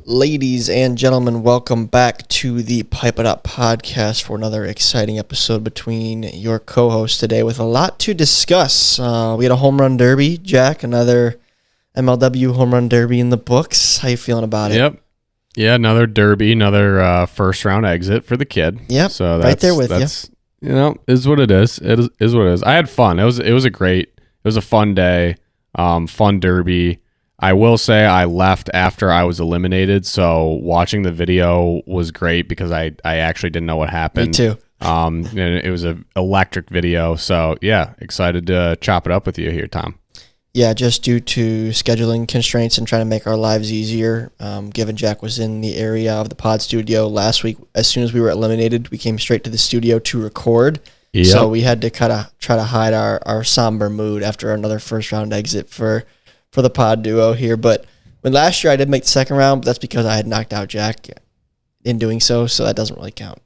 Ladies and gentlemen, welcome back to the Pipe It Up podcast for another exciting episode between your co-hosts today with a lot to discuss. We had a home run derby, Jack, another MLW home run derby in the books. How you feeling about it? Yep. Yeah, another derby, another first round exit for the kid. Yep, so right there with you. You know, is what it is. It is what it is. I had fun. It was a fun day, fun derby. I will say I left after I was eliminated, so watching the video was great because I actually didn't know what happened. Me too. And it was an electric video, so yeah, excited to chop it up with you here, Tom. Yeah, just due to scheduling constraints and trying to make our lives easier, given Jack was in the area of the pod studio last week, as soon as we were eliminated, we came straight to the studio to record. Yep. So we had to kind of try to hide our somber mood after another first round exit for the pod duo here. But when last year I did make the second round, but that's because I had knocked out Jack in doing so that doesn't really count.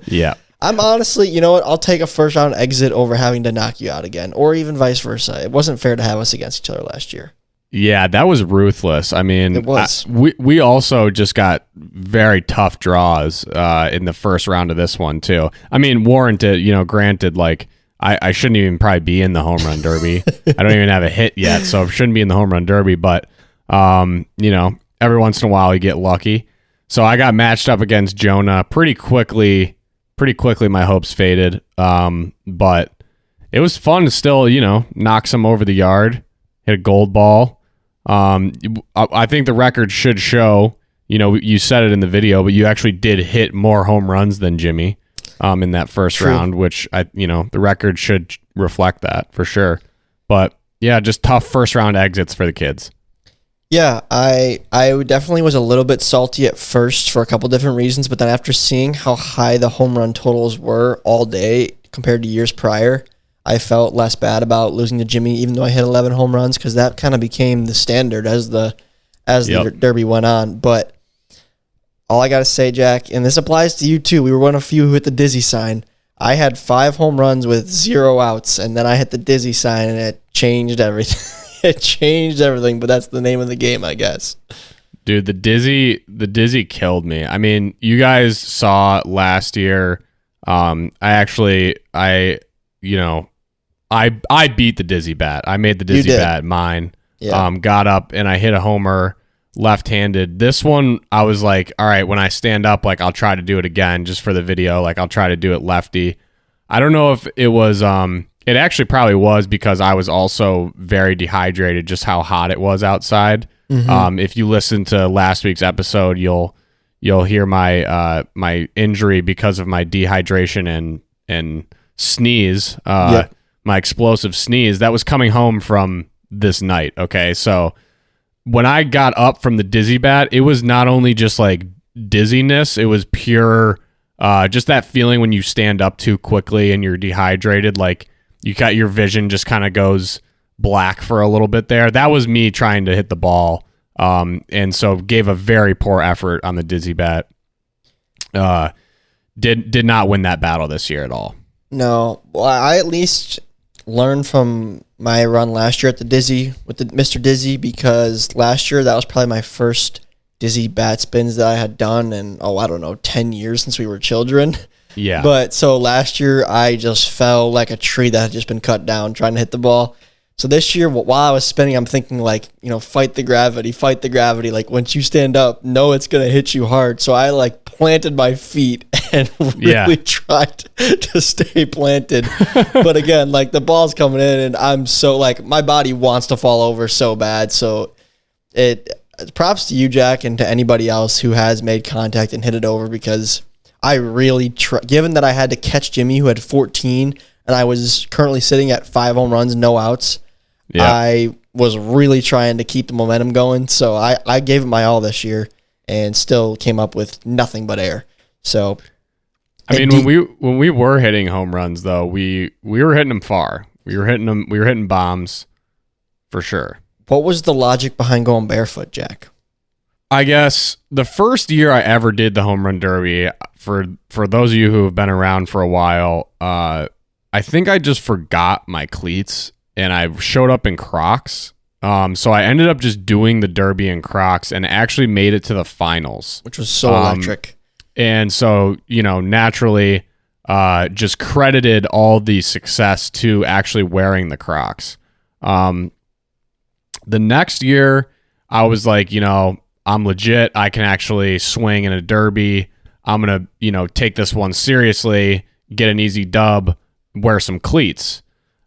Yeah. I'm honestly, you know what, I'll take a first round exit over having to knock you out again, or even vice versa. It wasn't fair to have us against each other last year. Yeah, that was ruthless. I mean, it was. We also just got very tough draws in the first round of this one too. I mean, warranted, granted, like I shouldn't even probably be in the home run derby. I don't even have a hit yet, so I shouldn't be in the home run derby, but every once in a while you get lucky. So I got matched up against Jonah pretty quickly. My hopes faded, but it was fun to still, knock some over the yard, hit a gold ball. I think the record should show, you said it in the video, but you actually did hit more home runs than Jimmy in that first round, which the record should reflect that for sure. But yeah, just tough first round exits for the kids. Yeah, I definitely was a little bit salty at first for a couple different reasons, but then after seeing how high the home run totals were all day compared to years prior, I felt less bad about losing to Jimmy, even though I hit 11 home runs, because that kind of became the standard as the derby went on. But all I got to say, Jack, and this applies to you too, we were one of few who hit the dizzy sign. I had 5 home runs with 0 outs, and then I hit the dizzy sign, and it changed everything. It changed everything, but that's the name of the game, I guess. Dude, the dizzy killed me. I mean, you guys saw last year. I beat the dizzy bat. I made the dizzy bat mine. Yeah. Got up and I hit a homer left-handed. This one, I was like, all right, when I stand up, like I'll try to do it again just for the video. Like I'll try to do it lefty. I don't know if it was. It actually probably was because I was also very dehydrated, just how hot it was outside. Mm-hmm. If you listen to last week's episode, you'll hear my my injury because of my dehydration and sneeze. My explosive sneeze that was coming home from this night. Okay, so when I got up from the dizzy bat, it was not only just like dizziness, it was pure just that feeling when you stand up too quickly and you're dehydrated, like. You got your vision just kind of goes black for a little bit there. That was me trying to hit the ball, and so gave a very poor effort on the dizzy bat. Did not win that battle this year at all. No, well, I at least learned from my run last year at the dizzy with the Mr. Dizzy, because last year that was probably my first dizzy bat spins that I had done in 10 years since we were children. Yeah. But so last year I just fell like a tree that had just been cut down trying to hit the ball. So this year while I was spinning, I'm thinking like, fight the gravity. Like once you stand up, know it's going to hit you hard. So I like planted my feet and really tried to stay planted. But again, like the ball's coming in and I'm so like my body wants to fall over so bad. So props to you, Jack, and to anybody else who has made contact and hit it over, because I really given that I had to catch Jimmy, who had 14, and I was currently sitting at 5 home runs, no outs. Yeah. I was really trying to keep the momentum going, so I gave it my all this year and still came up with nothing but air. So, I mean, when we were hitting home runs, though, we were hitting them far. We were hitting bombs for sure. What was the logic behind going barefoot, Jack? I guess the first year I ever did the home run derby, for those of you who have been around for a while, I think I just forgot my cleats and I showed up in Crocs So I ended up just doing the Derby in Crocs and actually made it to the finals, which was so electric. And so, naturally, just credited all the success to actually wearing the Crocs. The next year, I was like, I'm legit. I can actually swing in a Derby. I'm going to, take this one seriously, get an easy dub, wear some cleats.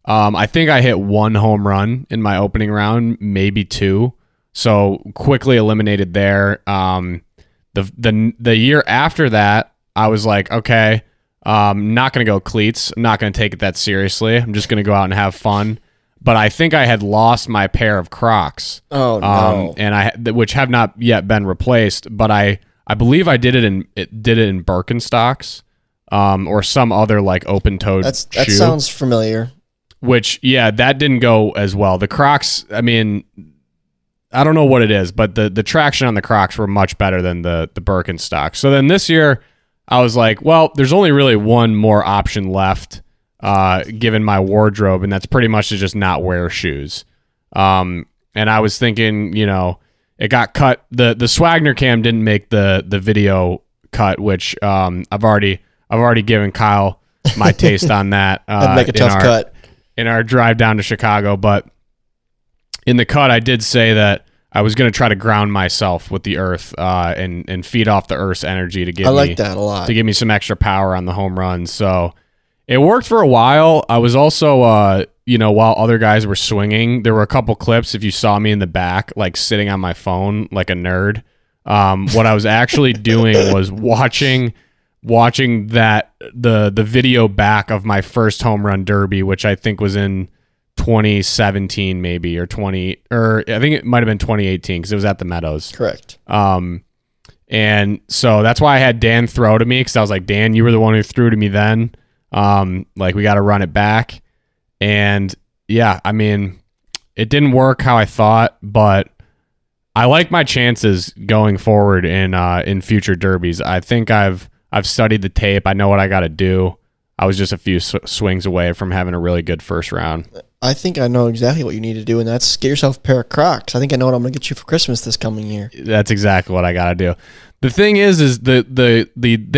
I think I hit 1 home run in my opening round, maybe 2. So quickly eliminated there. The year after that, I was like, okay, I'm not going to go cleats. I'm not going to take it that seriously. I'm just going to go out and have fun. But I think I had lost my pair of Crocs. Oh no! And which have not yet been replaced. But I believe I did it in Birkenstocks, or some other like open-toed shoe. That sounds familiar. Which, yeah, that didn't go as well. The Crocs, I mean, I don't know what it is, but the traction on the Crocs were much better than the Birkenstocks. So then this year, I was like, well, there's only really one more option left, given my wardrobe, and that's pretty much to just not wear shoes. And I was thinking, it got cut. The Swagner cam didn't make the video cut, which I've already given Kyle my taste on that. That'd make a tough cut in our drive down to Chicago, but in the cut, I did say that I was going to try to ground myself with the earth and feed off the earth's energy to give that a lot, to give me some extra power on the home runs. So it worked for a while. I was also, while other guys were swinging, there were a couple clips. If you saw me in the back, like sitting on my phone like a nerd, what I was actually doing was watching that the video back of my first home run derby, which I think was in 2017 maybe, or I think it might have been 2018 because it was at the Meadows. Correct. And so that's why I had Dan throw to me, because I was like, Dan, you were the one who threw to me then. Like, we got to run it back. And yeah, I mean, it didn't work how I thought, but I like my chances going forward in future derbies. I think I've studied the tape. I know what I got to do. I was just a few swings away from having a really good first round. I think I know exactly what you need to do, and that's get yourself a pair of Crocs. I think I know what I'm going to get you for Christmas this coming year. That's exactly what I got to do. The thing is they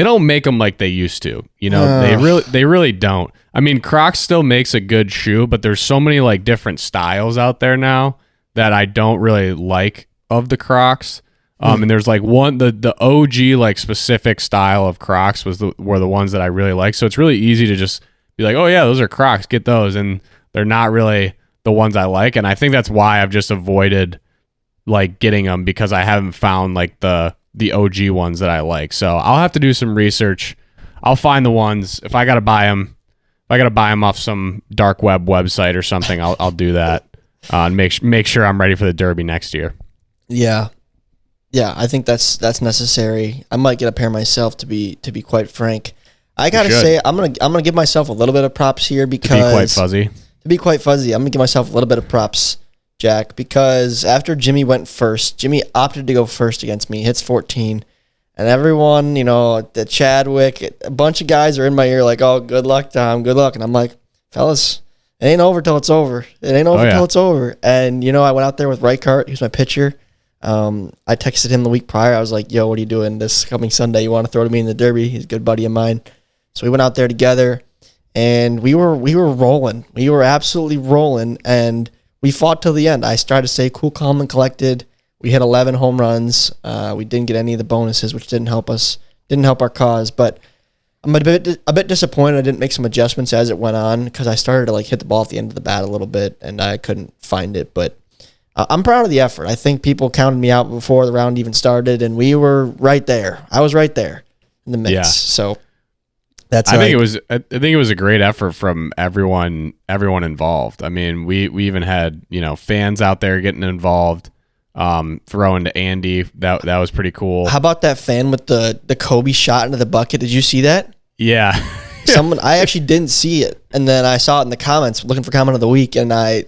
don't make them like they used to. They really don't. I mean, Crocs still makes a good shoe, but there's so many like different styles out there now that I don't really like of the Crocs. And there's like the OG like specific style of Crocs were the ones that I really like. So it's really easy to just be like, oh yeah, those are Crocs, get those. And they're not really the ones I like. And I think that's why I've just avoided like getting them, because I haven't found like the OG ones that I like. So I'll have to do some research. I'll find the ones. If I got to buy them, off some dark web website or something, I'll do that and make sure I'm ready for the Derby next year. Yeah. Yeah, I think that's necessary. I might get a pair myself, to be quite frank. I gotta say, I'm gonna give myself a little bit of props here, because to be quite fuzzy, I'm gonna give myself a little bit of props, Jack, because after Jimmy went first, Jimmy opted to go first against me, hits 14, and everyone, the Chadwick, a bunch of guys are in my ear like, oh, good luck, Tom, good luck, and I'm like, fellas, it ain't over till it's over. It ain't over till it's over. And I went out there with Reichart, who's my pitcher. I texted him the week prior. I was like, yo, what are you doing this coming Sunday? You want to throw to me in the Derby? He's a good buddy of mine. So we went out there together, and we were rolling. We were absolutely rolling, and we fought till the end. I tried to stay cool, calm, and collected. We hit 11 home runs. We didn't get any of the bonuses, which didn't help us, didn't help our cause. But I'm a bit disappointed I didn't make some adjustments as it went on, because I started to hit the ball at the end of the bat a little bit, and I couldn't find it. But I'm proud of the effort. I think people counted me out before the round even started, and we were right there. I was right there in the mix. Yeah. So that's. I think it was a great effort from everyone involved. I mean, we even had fans out there getting involved, throwing to Andy. That was pretty cool. How about that fan with the Kobe shot into the bucket? Did you see that? Yeah. I actually didn't see it, and then I saw it in the comments, looking for comment of the week, and I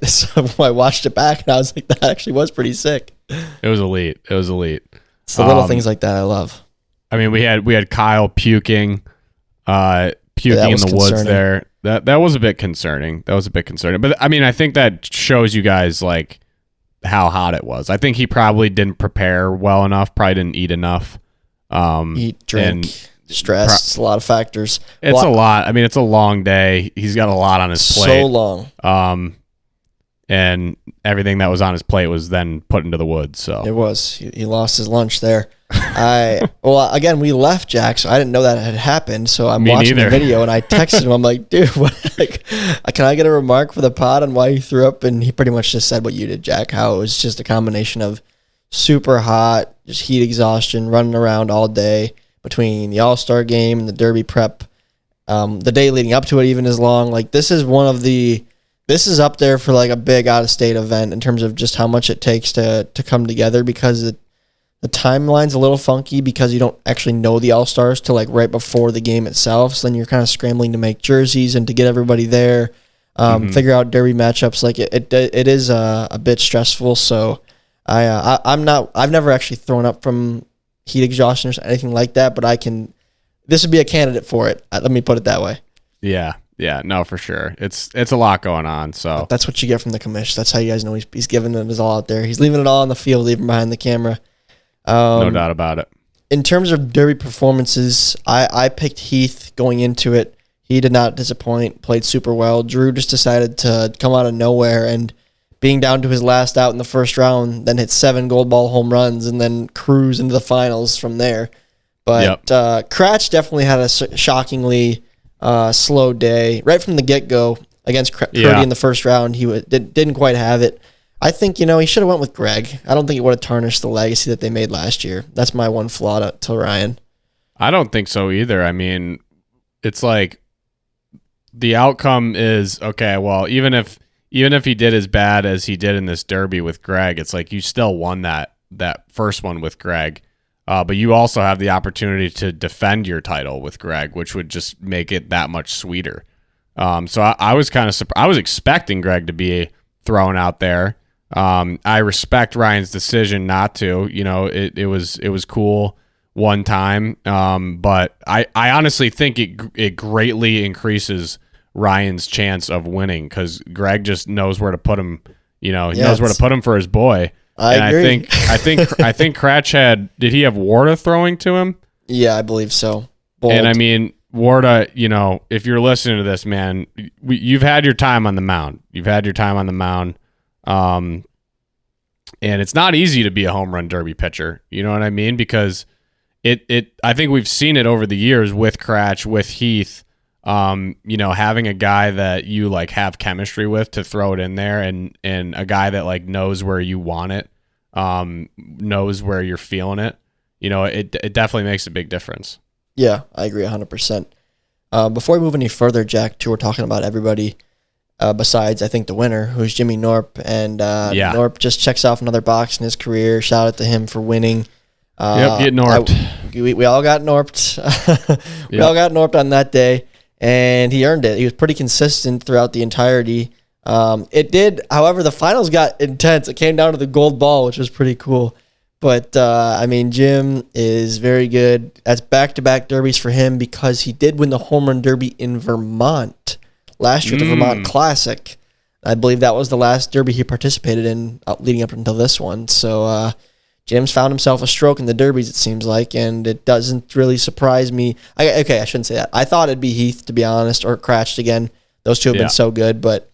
watched it back, and I was like, that actually was pretty sick. It was elite. It's the little things like that I love. I mean, we had Kyle puking in the woods there. That was a bit concerning. But I mean, I think that shows you guys how hot it was. I think he probably didn't prepare well enough, probably didn't eat enough. Eat, drink, stress, it's a lot of factors. It's a lot. I mean, it's a long day. He's got a lot on his plate. So long. And everything that was on his plate was then put into the woods. So it was. He lost his lunch there. Again, we left Jack, so I didn't know that had happened. So I'm watching the video, and I texted him. I'm like, dude, what? Like, can I get a remark for the pod on why you threw up? And he pretty much just said what you did, Jack. How it was just a combination of super hot, just heat exhaustion, running around all day between the All-Star game and the Derby prep. The day leading up to it even is long. Like, this is up there for like a big out-of-state event in terms of just how much it takes to come together, because the timeline's a little funky because you don't actually know the All-Stars till like right before the game itself. So then you're kind of scrambling to make jerseys and to get everybody there, figure out Derby matchups. Like it is a bit stressful. So I've never actually thrown up from heat exhaustion or anything like that, but this would be a candidate for it. Let me put it that way. Yeah. Yeah, no, for sure. It's a lot going on. So that's what you get from the commish. That's how you guys know he's giving it his all out there. He's leaving it all on the field, even behind the camera. No doubt about it. In terms of Derby performances, I picked Heath going into it. He did not disappoint, played super well. Drew just decided to come out of nowhere, and being down to his last out in the first round, then hit 7 gold ball home runs and then cruise into the finals from there. But Cratch definitely had a shockingly slow day right from the get-go against Purdy in the first round. He didn't quite have it. I think, he should have went with Greg. I don't think it would have tarnished the legacy that they made last year. That's my one flaw to Ryan. I don't think so either. I mean, it's like the outcome is, okay, well, even if he did as bad as he did in this Derby with Greg, it's like you still won that first one with Greg. But you also have the opportunity to defend your title with Greg, which would just make it that much sweeter. So I was kind of I was expecting Greg to be thrown out there. I respect Ryan's decision not to. It was cool one time, but I honestly think it greatly increases Ryan's chance of winning because Greg just knows where to put him. He knows where to put him for his boy. I agree. I think Cratch did he have Warda throwing to him? Yeah, I believe so. Bold. And I mean, Warda, if you're listening to this, man, you've had your time on the mound. And it's not easy to be a home run derby pitcher. You know what I mean? Because I think we've seen it over the years with Cratch, with Heath, having a guy that you like have chemistry with to throw it in there and a guy that like knows where you want it, knows where you're feeling it. It definitely makes a big difference. Yeah, I agree 100%. Before we move any further, Jack, too, we're talking about everybody besides, I think, the winner, who's Jimmy Norp. And Norp just checks off another box in his career. Shout out to him for winning. Get Norped. We all got Norped. We all got Norped on that day, and he earned it. He was pretty consistent throughout the entirety. It did, however, the finals got intense. It came down to the gold ball, which was pretty cool. But, Jim is very good. That's back-to-back derbies for him because he did win the home run derby in Vermont last year, the Vermont Classic. I believe that was the last derby he participated in leading up until this one. So Jim's found himself a stroke in the derbies, it seems like, and it doesn't really surprise me. I shouldn't say that. I thought it'd be Heath, to be honest, or Cratch again. Those two have been so good, but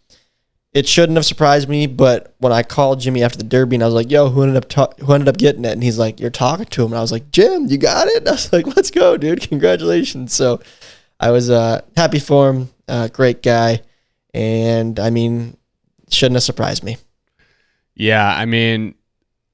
it shouldn't have surprised me. But when I called Jimmy after the derby and I was like, yo, who ended up getting it? And he's like, you're talking to him. And I was like, Jim, you got it? And I was like, let's go, dude. Congratulations. So I was happy for him. Great guy. And, shouldn't have surprised me. Yeah,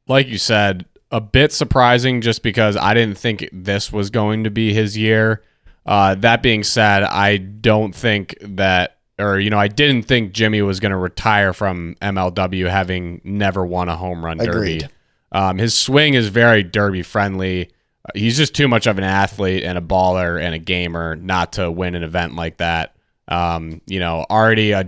like you said, a bit surprising just because I didn't think this was going to be his year. That being said, I don't think that, I didn't think Jimmy was going to retire from MLW having never won a home run derby. Agreed. His swing is very derby friendly. He's just too much of an athlete and a baller and a gamer not to win an event like that. Already a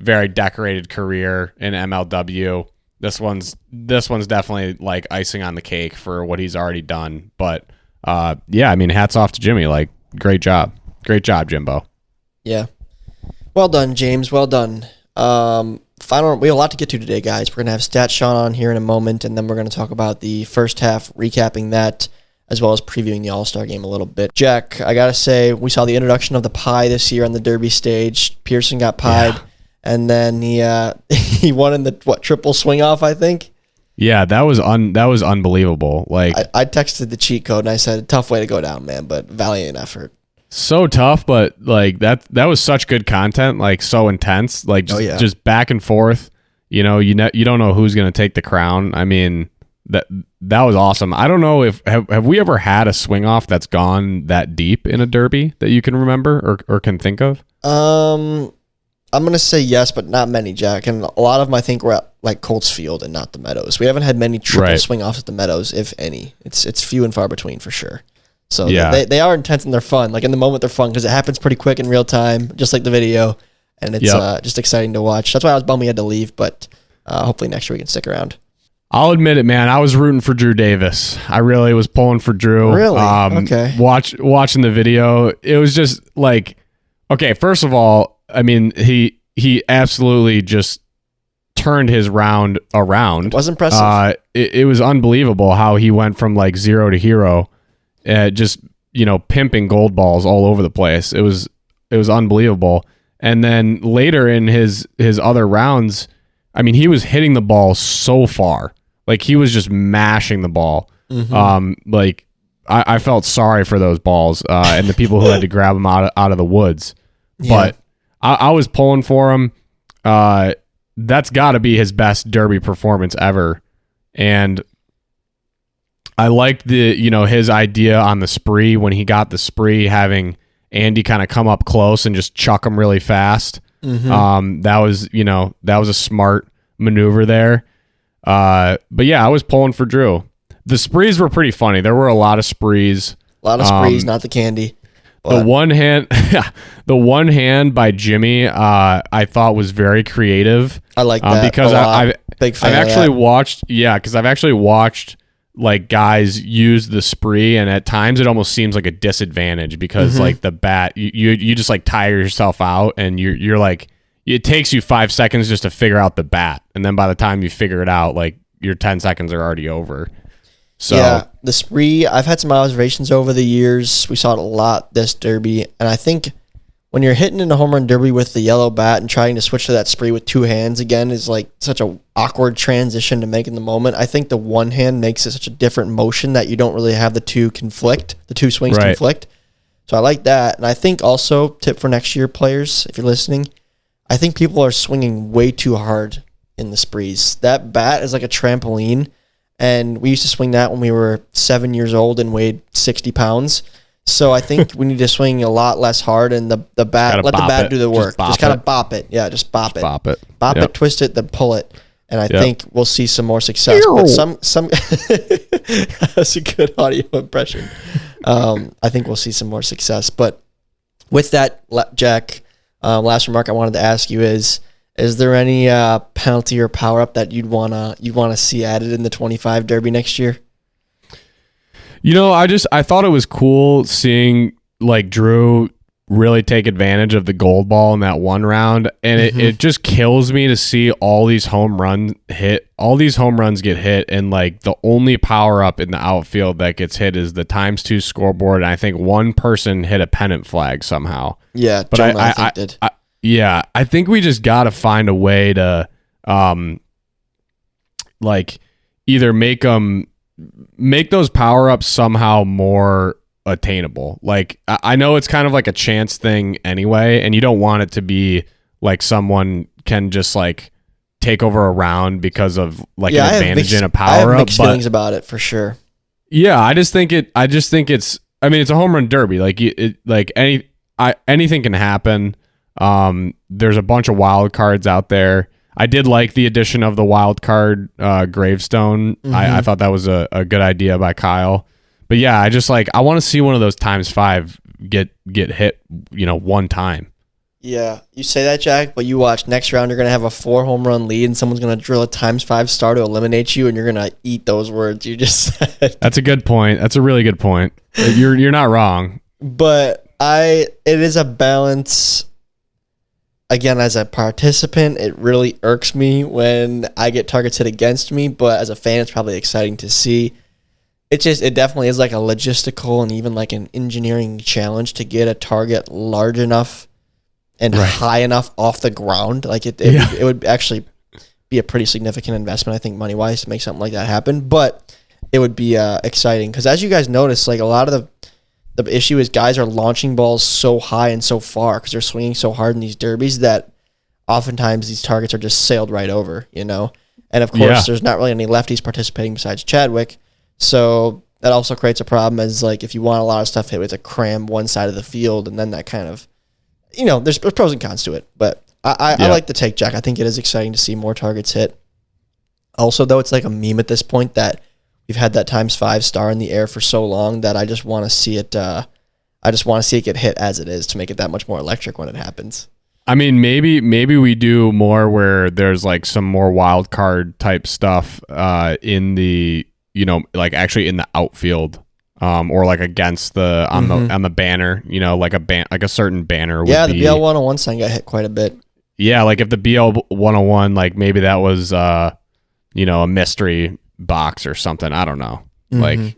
very decorated career in MLW. This one's definitely like icing on the cake for what he's already done. But hats off to Jimmy. Like, great job, Jimbo. Yeah, well done, James. Well done. we have a lot to get to today, guys. We're going to have Stat Sean on here in a moment, and then we're going to talk about the first half, recapping that, as well as previewing the All-Star game a little bit. Jack, I got to say, we saw the introduction of the pie this year on the Derby stage. Pearson got pied, and then he won in the, triple swing-off, I think? Yeah, that was unbelievable. Like I texted the cheat code, and I said, tough way to go down, man, but valiant effort. So tough, but like that was such good content, like so intense, like just back and forth. You don't know who's going to take the crown. I mean, that was awesome. I don't know if have we ever had a swing off that's gone that deep in a Derby that you can remember or can think of? I'm gonna say yes, but not many, Jack. And a lot of them I think were at like Colts Field and not the Meadows. We haven't had many triple swing offs at the Meadows, if any. It's few and far between for sure. So they are intense and they're fun. Like in the moment they're fun because it happens pretty quick in real time, just like the video, and it's just exciting to watch. That's why I was bummed we had to leave, but hopefully next year we can stick around. I'll admit it, man. I was rooting for Drew Davis. I really was pulling for Drew. Really? Okay. Watching the video, it was just like, okay. First of all, I mean, he absolutely just turned his round around. It was impressive. It was unbelievable how he went from like zero to hero. Just pimping gold balls all over the place. It was unbelievable. And then later in his other rounds, I mean, he was hitting the ball so far, like he was just mashing the ball. Mm-hmm. Like I felt sorry for those balls and the people who had to grab them out of the woods. Yeah. But I was pulling for him. That's got to be his best Derby performance ever, and I liked his idea on the spree when he got the spree, having Andy kind of come up close and just chuck him really fast. Mm-hmm. That was a smart maneuver there. But yeah, I was pulling for Drew. The sprees were pretty funny. There were a lot of sprees. Not the candy. But. The one hand by Jimmy, I thought was very creative. I like that because I've actually watched like guys use the spree, and at times it almost seems like a disadvantage because like the bat, you just like tire yourself out, and you're like, it takes you 5 seconds just to figure out the bat, and then by the time you figure it out, like your 10 seconds are already over. So yeah, the spree, I've had some observations over the years. We saw it a lot this Derby, and I think when you're hitting in a home run Derby with the yellow bat and trying to switch to that spree with two hands again is like such a awkward transition to make in the moment. I think the one hand makes it such a different motion that you don't really have the two swings conflict. So I like that. And I think also, tip for next year players, if you're listening, I think people are swinging way too hard in the sprees. That bat is like a trampoline, and we used to swing that when we were 7 years old and weighed 60 pounds. So I think we need to swing a lot less hard, and the bat, let the bat do the work. Just kind of bop it. Yeah, just bop it. Bop it. Bop it, twist it, then pull it. And I think we'll see some more success. But some that's a good audio impression. I think we'll see some more success. But with that, Jack, last remark I wanted to ask you is there any penalty or power up that you'd wanna see added in the 25 Derby next year? I thought it was cool seeing like Drew really take advantage of the gold ball in that one round, and it just kills me to see all these home runs get hit, and like the only power up in the outfield that gets hit is the ×2 scoreboard, and I think one person hit a pennant flag somehow. Yeah, but I did. I think we just got to find a way to like either make those power-ups somehow more attainable. Like, I know it's kind of like a chance thing anyway, and you don't want it to be like someone can just like take over a round because of like an advantage in a power-up. I have mixed feelings about it for sure. Yeah, I just think it's a home run derby. Like anything can happen. There's a bunch of wild cards out there. I did like the addition of the wild card gravestone. Mm-hmm. I thought that was a good idea by Kyle. But yeah, I want to see one of those ×5 get hit, one time. Yeah, you say that, Jack, but you watch next round. You're gonna have a 4 home run lead, and someone's gonna drill a ×5 star to eliminate you, and you're gonna eat those words you just said. That's a good point. That's a really good point. You're not wrong. But it is a balance. again, as a participant, it really irks me when I get targets hit against me, but as a fan, it's probably exciting to see. It definitely is like a logistical and even like an engineering challenge to get a target large enough and high enough off the ground. Like it would actually be a pretty significant investment, I think, money-wise, to make something like that happen. But it would be exciting because, as you guys notice, like a lot of the issue is guys are launching balls so high and so far because they're swinging so hard in these derbies that oftentimes these targets are just sailed right over, you know? And of course, there's not really any lefties participating besides Chadwick. So that also creates a problem as, like, if you want a lot of stuff hit, it's a cram one side of the field, and then that kind of, you know, there's pros and cons to it. But I like the take, Jack. I think it is exciting to see more targets hit. Also, though, it's like a meme at this point that we've had that ×5 star in the air for so long that I just want to see it. I just want to see it get hit as it is to make it that much more electric when it happens. I mean, maybe we do more where there's like some more wild card type stuff in the, you know, like actually in the outfield, or like against the on the banner, you know, like a certain banner. Would the BL 101 sign got hit quite a bit. Yeah, like if the BL 101, like maybe that was you know, a mystery box or something. I don't know. Like,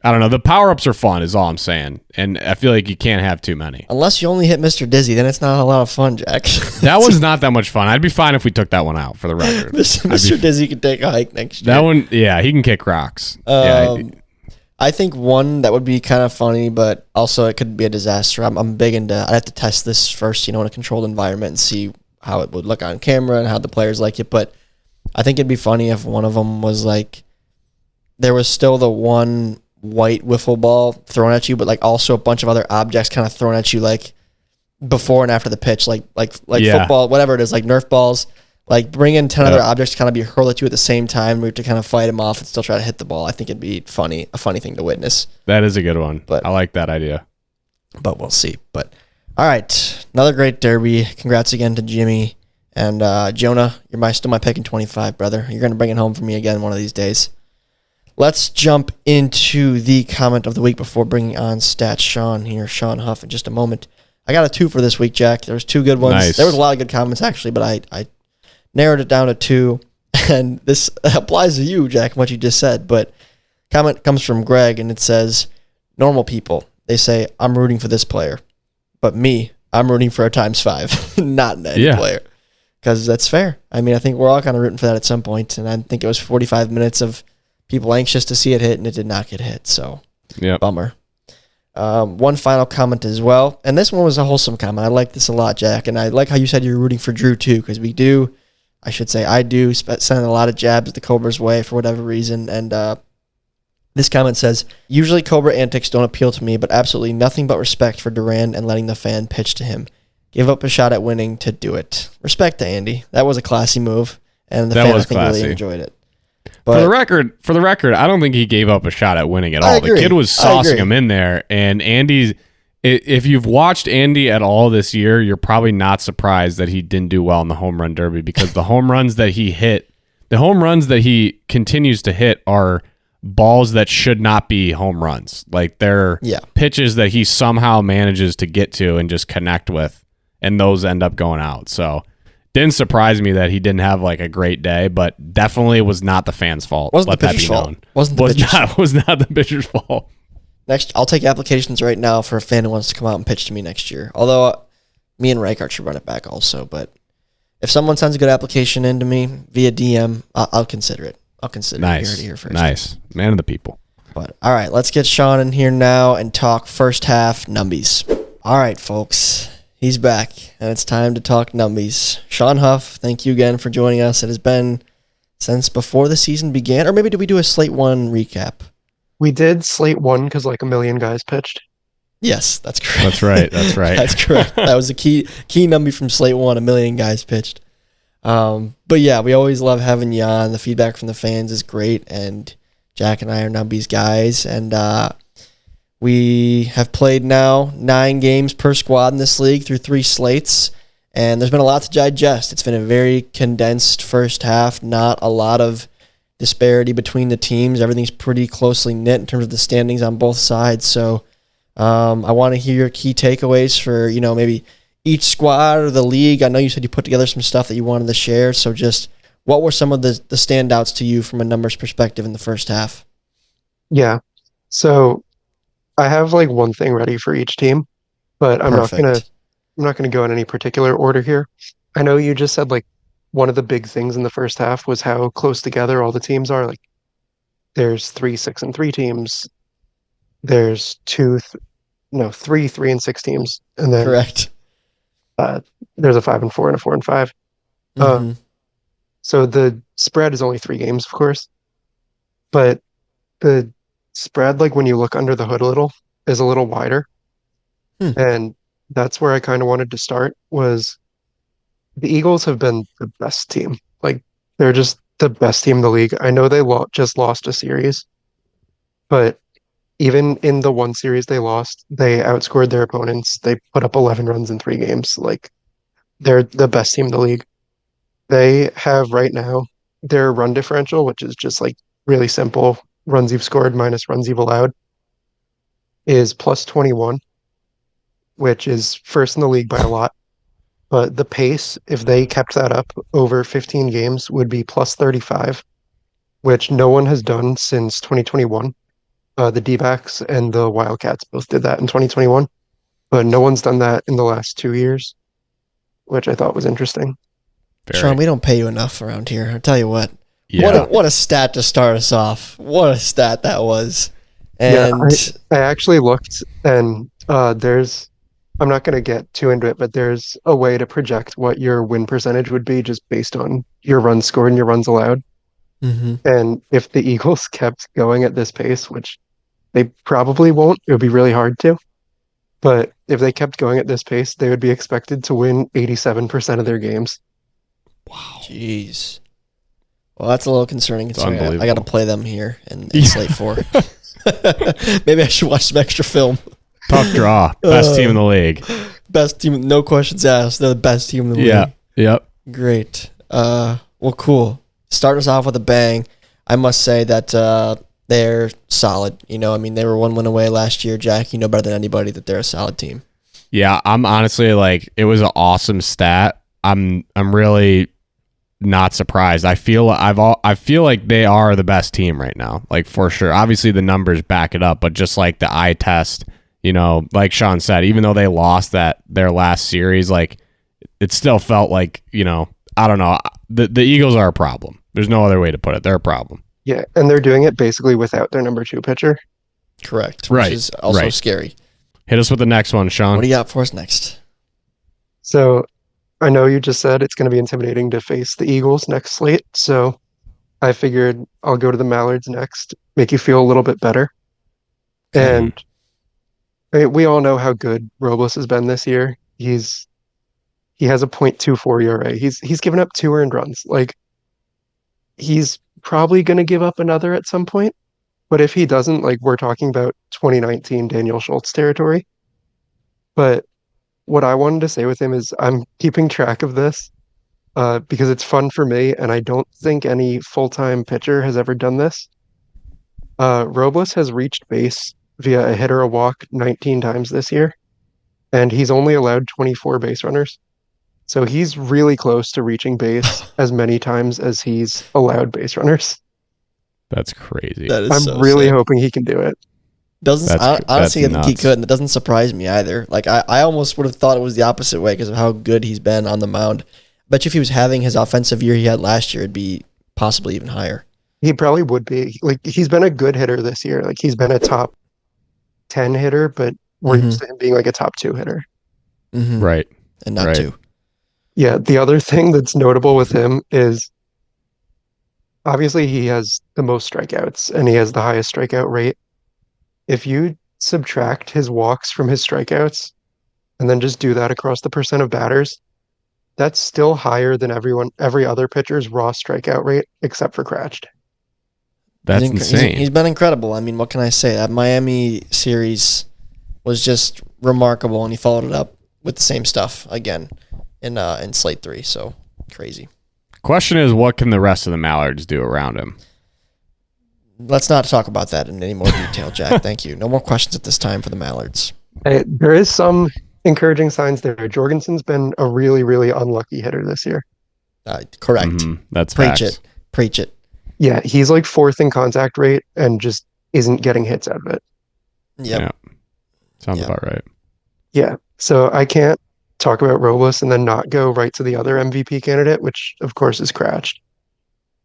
I don't know. The power-ups are fun is all I'm saying. And I feel like you can't have too many. Unless you only hit Mr. Dizzy, then it's not a lot of fun, Jack. That one's not that much fun. I'd be fine if we took that one out, for the record. Mr. Dizzy can take a hike next year. That one, yeah, he can kick rocks. I think one that would be kind of funny, but also it could be a disaster. I'm big into, I'd have to test this first, you know, in a controlled environment and see how it would look on camera and how the players like it. But I think it'd be funny if one of them was like, there was still the one white wiffle ball thrown at you, but like also a bunch of other objects kind of thrown at you, like before and after the pitch, like football, whatever it is, like Nerf balls. Like bring in 10 other objects to kind of be hurled at you at the same time. We have to kind of fight them off and still try to hit the ball. I think it'd be a funny thing to witness. That is a good one. But I like that idea. But we'll see. But all right, another great derby. Congrats again to Jimmy. And Jonah, you're still my pick in 25, brother. You're going to bring it home for me again one of these days. Let's jump into the comment of the week before bringing on Stats Sean here, Sean Huff, in just a moment. I got a 2 for this week, Jack. There was 2 good ones. Nice. There was a lot of good comments, actually, but I narrowed it down to 2. And this applies to you, Jack, what you just said. But comment comes from Greg, and it says, normal people, they say, I'm rooting for this player. But me, I'm rooting for a ×5, not an edge player. Because that's fair. I mean, I think we're all kind of rooting for that at some point, and I think it was 45 minutes of people anxious to see it hit, and it did not get hit, so bummer. One final comment as well, and this one was a wholesome comment. I like this a lot, Jack, and I like how you said you're rooting for Drew, too, because I do send a lot of jabs the Cobra's way for whatever reason, and this comment says, usually Cobra antics don't appeal to me, but absolutely nothing but respect for Duran and letting the fan pitch to him. Give up a shot at winning to do it. Respect to Andy. That was a classy move, and the fan, I think, really enjoyed it. But for the record, I don't think he gave up a shot at winning at all. The kid was saucing him in there, and Andy's. If you've watched Andy at all this year, you're probably not surprised that he didn't do well in the home run derby because the home runs that he hit, the home runs that he continues to hit are balls that should not be home runs. Like they're pitches that he somehow manages to get to and just connect with. And those end up going out. So didn't surprise me that he didn't have like a great day, but definitely was not the fans' fault. Wasn't the pitcher's fault. Was not the pitcher's fault. Next, I'll take applications right now for a fan who wants to come out and pitch to me next year. Although me and Reichart should run it back also. But if someone sends a good application in to me via DM, I'll consider it. I'll consider it. You heard it here first. Nice. Man of the people. But all right, let's get Sean in here now and talk first half numbies. All right, folks. He's back, and it's time to talk numbies. Sean Huff, thank you again for joining us. It has been since before the season began, or maybe did we do a Slate 1 recap? We did Slate 1 because like a million guys pitched. Yes, that's correct. That's right. That's correct. That was a key numbie from Slate 1, a million guys pitched. But yeah, we always love having you on. The feedback from the fans is great, and Jack and I are numbies guys, and we have played now 9 games per squad in this league through 3 slates, and there's been a lot to digest. It's been a very condensed first half, not a lot of disparity between the teams. Everything's pretty closely knit in terms of the standings on both sides. So I want to hear your key takeaways for, maybe each squad or the league? I know you said you put together some stuff that you wanted to share. So just what were some of the standouts to you from a numbers perspective in the first half? Yeah. So I have like one thing ready for each team, but Perfect. I'm not gonna go in any particular order here. I know you just said like one of the big things in the first half was how close together all the teams are. Like there's 3, 6, and 3 teams. There's three, 3, and 6 teams, and then Correct. uh, there's a 5 and 4 and a 4 and 5. Mm-hmm. So the spread is only 3 games, of course, but the spread, like when you look under the hood a little, is a little wider, Hmm. and that's where I kind of wanted to start. Was the Eagles have been the best team. Like they're just the best team in the league. I know they just lost a series, but even in the one series they lost, they outscored their opponents. They put up 11 runs in 3 games. Like they're the best team in the league. They have right now their run differential, which is just like really simple runs you've scored minus runs you've allowed, is plus 21, which is first in the league by a lot. But the pace, if they kept that up over 15 games, would be plus 35, which no one has done since 2021. The D-backs and the Wildcats both did that in 2021, but no one's done that in the last 2 years, which I thought was interesting. Sean, we don't pay you enough around here. I'll tell you what. Yeah. What a stat to start us off. What a stat that was. And I actually looked, and I'm not going to get too into it, but there's a way to project what your win percentage would be just based on your runs scored and your runs allowed. mm-hmm. And if the Eagles kept going at this pace, which they probably won't, it would be really hard to. But if they kept going at this pace, they would be expected to win 87% of their games. Wow. Jeez. Well, that's a little concerning. I got to play them here in Slate 4. Maybe I should watch some extra film. Tough draw. Best team in the league. Best team. No questions asked. They're the best team in the league. Yeah. Yep. Great. Well, cool. Start us off with a bang. I must say that they're solid. They were 1 win away last year. Jack, you know better than anybody that they're a solid team. Yeah, I'm honestly like, it was an awesome stat. I'm really not surprised. I feel like they are the best team right now, like for sure. Obviously the numbers back it up, but just like the eye test, like Sean said, even though they lost their last series, like it still felt like, I don't know, the Eagles are a problem. There's no other way to put it. They're a problem. Yeah, and they're doing it basically without their number 2 pitcher. Correct. Which is also scary. Hit us with the next one, Sean. What do you got for us next? So I know you just said it's going to be intimidating to face the Eagles next slate, so I figured I'll go to the Mallards next, make you feel a little bit better. And we all know how good Robles has been this year. He has a .24 ERA. He's given up 2 earned runs. Like he's probably going to give up another at some point, but if he doesn't, like we're talking about 2019 Daniel Schultz territory. But what I wanted to say with him is I'm keeping track of this because it's fun for me, and I don't think any full-time pitcher has ever done this. Robles has reached base via a hit or a walk 19 times this year, and he's only allowed 24 base runners. So he's really close to reaching base as many times as he's allowed base runners. That's crazy. I'm really hoping he can do it. Honestly, I think he could, and it doesn't surprise me either. Like I almost would have thought it was the opposite way because of how good he's been on the mound. I bet you if he was having his offensive year he had last year, it'd be possibly even higher. He probably would be. Like he's been a good hitter this year. Like he's been a top 10 hitter, but we're used to him being like a top 2 hitter. Mm-hmm. Right. And not 2. Yeah, the other thing that's notable with him is obviously he has the most strikeouts and he has the highest strikeout rate. If you subtract his walks from his strikeouts and then just do that across the percent of batters, that's still higher than every other pitcher's raw strikeout rate except for Cratched. That's insane. He's been incredible. I mean, what can I say? That Miami series was just remarkable, and he followed it up with the same stuff again in Slate 3. So crazy. Question is, what can the rest of the Mallards do around him? Let's not talk about that in any more detail, Jack. Thank you. No more questions at this time for the Mallards. There is some encouraging signs there. Jorgensen's been a really, really unlucky hitter this year. Correct. That's Preach facts. it. Preach it. Yeah, he's like fourth in contact rate and just isn't getting hits out of it. Yep. Yeah. Sounds about right. Yeah. So I can't talk about Robles and then not go right to the other MVP candidate, which of course is Cratch.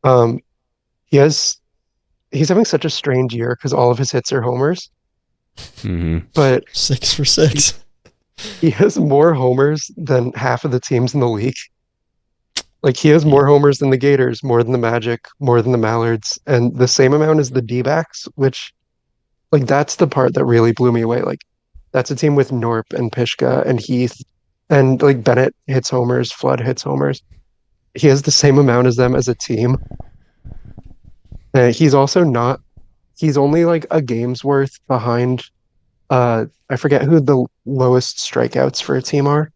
Um, he's having such a strange year because all of his hits are homers. But 6 for 6. he has more homers than half of the teams in the league. Like he has more homers than the Gators, more than the Magic, more than the Mallards, and the same amount as the D-backs, which like that's the part that really blew me away. Like that's a team with Norp and Pishka and Heath and like Bennett hits homers, Flood hits homers. He has the same amount as them as a team. He's also not, he's only like a game's worth behind, I forget who the lowest strikeouts for a team are.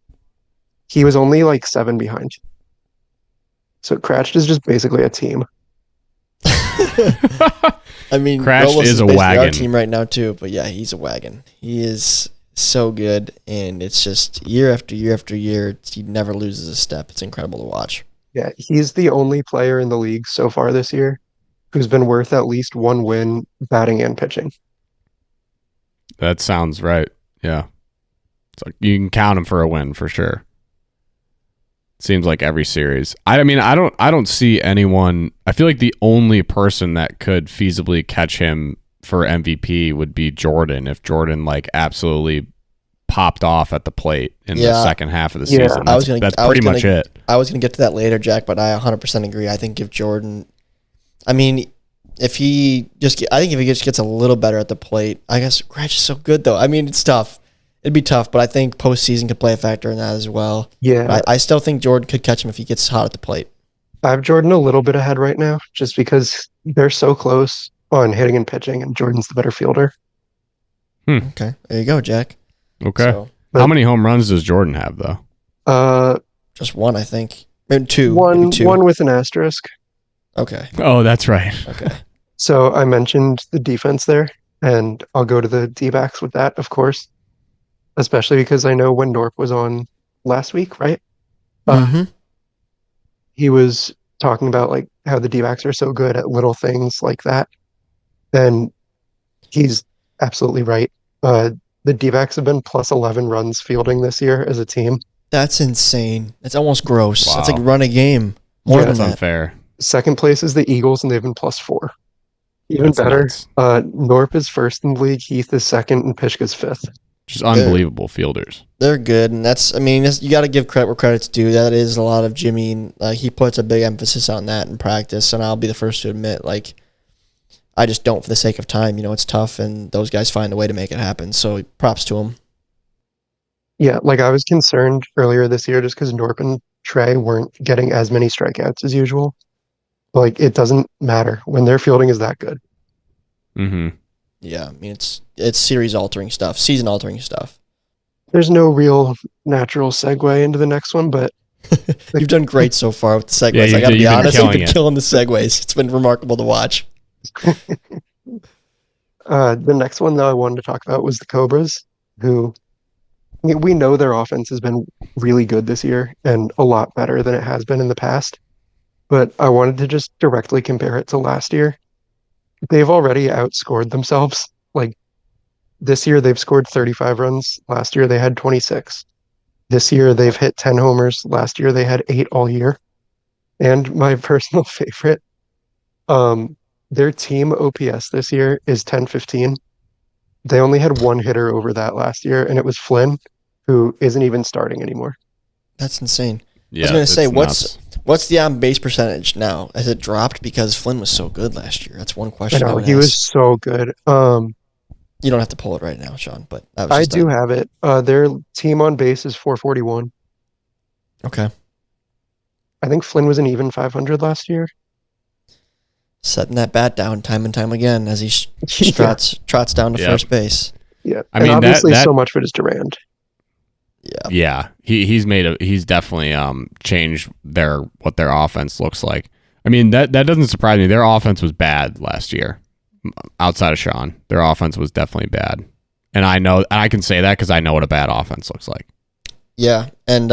He was only like 7 behind. So Cratch is just basically a team. I mean, Cratch Robles is a basically wagon. our team right now too, but yeah, he's a wagon. He is so good, and it's just year after year after year, he never loses a step. It's incredible to watch. Yeah, he's the only player in the league so far this year who's been worth at least 1 win batting and pitching. That sounds right. Yeah. It's like you can count him for a win for sure. Seems like every series. I mean, I don't see anyone. I feel like the only person that could feasibly catch him for MVP would be Jordan if Jordan like absolutely popped off at the plate in the second half of the season. That's pretty much it. I was going to get to that later, Jack, but I 100% agree. I think if Jordan, I mean, I think if he just gets a little better at the plate, I guess Cratch is so good though. I mean, it's tough. It'd be tough, but I think postseason could play a factor in that as well. Yeah. But I still think Jordan could catch him if he gets hot at the plate. I have Jordan a little bit ahead right now, just because they're so close on hitting and pitching, and Jordan's the better fielder. Okay, there you go, Jack. Okay. So, how many home runs does Jordan have, though? Just 1, I think. Maybe 2. Maybe 2. 1 with an asterisk. Okay. Oh, that's right. Okay. So I mentioned the defense there, and I'll go to the D-backs with that, of course. Especially because I know when Norp was on last week, right? He was talking about like how the D-backs are so good at little things like that. And he's absolutely right. The D-backs have been plus 11 runs fielding this year as a team. That's insane. It's almost gross. Wow. That's like run a game. More than that. Unfair. Second place is the Eagles, and they've been plus 4. Even better, Norp is first in the league, Heath is second, and Pishka's fifth. Just unbelievable fielders. They're good, and you got to give credit where credit's due. That is a lot of Jimmy. And, he puts a big emphasis on that in practice, and I'll be the first to admit, I just don't for the sake of time. It's tough, and those guys find a way to make it happen. So props to them. Yeah, I was concerned earlier this year just because Norp and Trey weren't getting as many strikeouts as usual. It doesn't matter when their fielding is that good. Mm-hmm. Yeah, I mean, it's series-altering stuff, season-altering stuff. There's no real natural segue into the next one, but... You've done great so far with the segues. Yeah, I gotta be honest, you've been killing the segues. It's been remarkable to watch. The next one, though, I wanted to talk about was the Cobras, who... we know their offense has been really good this year, and a lot better than it has been in the past. But I wanted to just directly compare it to last year. They've already outscored themselves. This year, they've scored 35 runs. Last year, they had 26. This year, they've hit 10 homers. Last year, they had 8 all year. And my personal favorite, their team OPS this year is 1015. They only had 1 hitter over that last year, and it was Flynn, who isn't even starting anymore. That's insane. Yeah, I was going to say, what's the on-base percentage now? Has it dropped because Flynn was so good last year? That's one question. I know, he was so good. You don't have to pull it right now, Sean, but I do have it. Their team on base is 441. Okay. I think Flynn was an even 500 last year. Setting that bat down time and time again as he trots down to first base. Yeah, I mean, obviously so much of it is Durand. Yeah. He's definitely changed what their offense looks like. I mean, that doesn't surprise me. Their offense was bad last year. Outside of Sean, their offense was definitely bad. And I can say that because I know what a bad offense looks like. Yeah, and